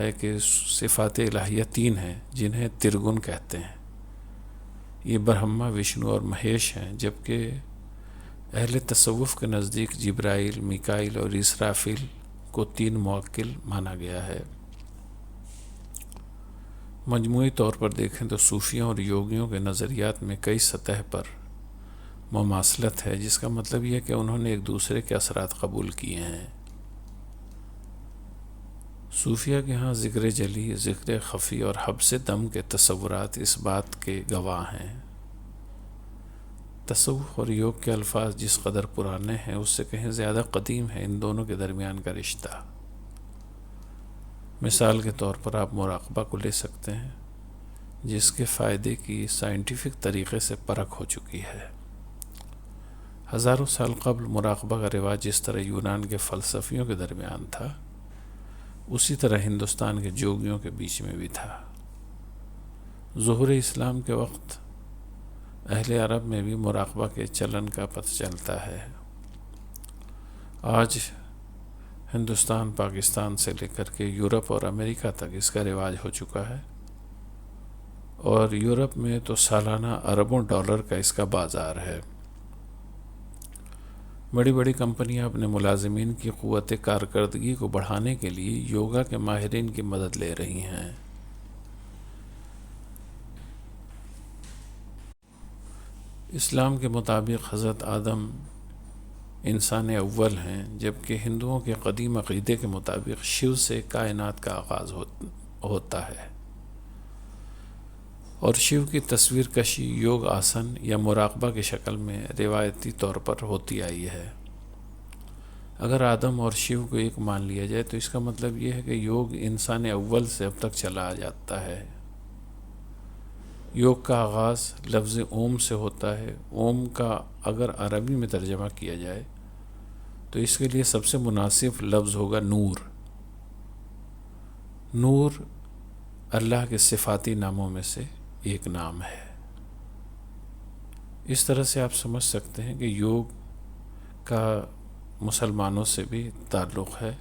ہے کہ صفات الہیہ تین ہیں جنہیں ترگن کہتے ہیں. یہ برہما، وشنو اور مہیش ہیں، جبکہ اہل تصوف کے نزدیک جبرائیل، میکائیل اور اسرافیل کو تین موکل مانا گیا ہے. مجموعی طور پر دیکھیں تو صوفیوں اور یوگیوں کے نظریات میں کئی سطح پر مماثلت ہے، جس کا مطلب یہ ہے کہ انہوں نے ایک دوسرے کے اثرات قبول کیے ہیں. صوفیہ کے ہاں ذکر جلی، ذکر خفی اور حبس دم کے تصورات اس بات کے گواہ ہیں. تصوف اور یوگ کے الفاظ جس قدر پرانے ہیں اس سے کہیں زیادہ قدیم ہے ان دونوں کے درمیان کا رشتہ. مثال کے طور پر آپ مراقبہ کو لے سکتے ہیں، جس کے فائدے کی سائنٹیفک طریقے سے پرکھ ہو چکی ہے. ہزاروں سال قبل مراقبہ کا رواج جس طرح یونان کے فلسفیوں کے درمیان تھا، اسی طرح ہندوستان کے جوگیوں کے بیچ میں بھی تھا. ظہور اسلام کے وقت اہل عرب میں بھی مراقبہ کے چلن کا پتہ چلتا ہے. آج ہندوستان، پاکستان سے لے کر کے یورپ اور امریکہ تک اس کا رواج ہو چکا ہے، اور یورپ میں تو سالانہ اربوں ڈالر کا اس کا بازار ہے. بڑی بڑی کمپنیاں اپنے ملازمین کی قوت کارکردگی کو بڑھانے کے لیے یوگا کے ماہرین کی مدد لے رہی ہیں. اسلام کے مطابق حضرت آدم انسان اول ہیں، جبکہ ہندوؤں کے قدیم عقیدے کے مطابق شیو سے کائنات کا آغاز ہوتا ہے، اور شیو کی تصویر کشی یوگ آسن یا مراقبہ کی شکل میں روایتی طور پر ہوتی آئی ہے. اگر آدم اور شیو کو ایک مان لیا جائے تو اس کا مطلب یہ ہے کہ یوگ انسان اول سے اب تک چلا آ جاتا ہے. یوگ کا آغاز لفظ اوم سے ہوتا ہے. اوم کا اگر عربی میں ترجمہ کیا جائے تو اس کے لیے سب سے مناسب لفظ ہوگا نور. نور اللہ کے صفاتی ناموں میں سے ایک نام ہے. اس طرح سے آپ سمجھ سکتے ہیں کہ یوگ کا مسلمانوں سے بھی تعلق ہے.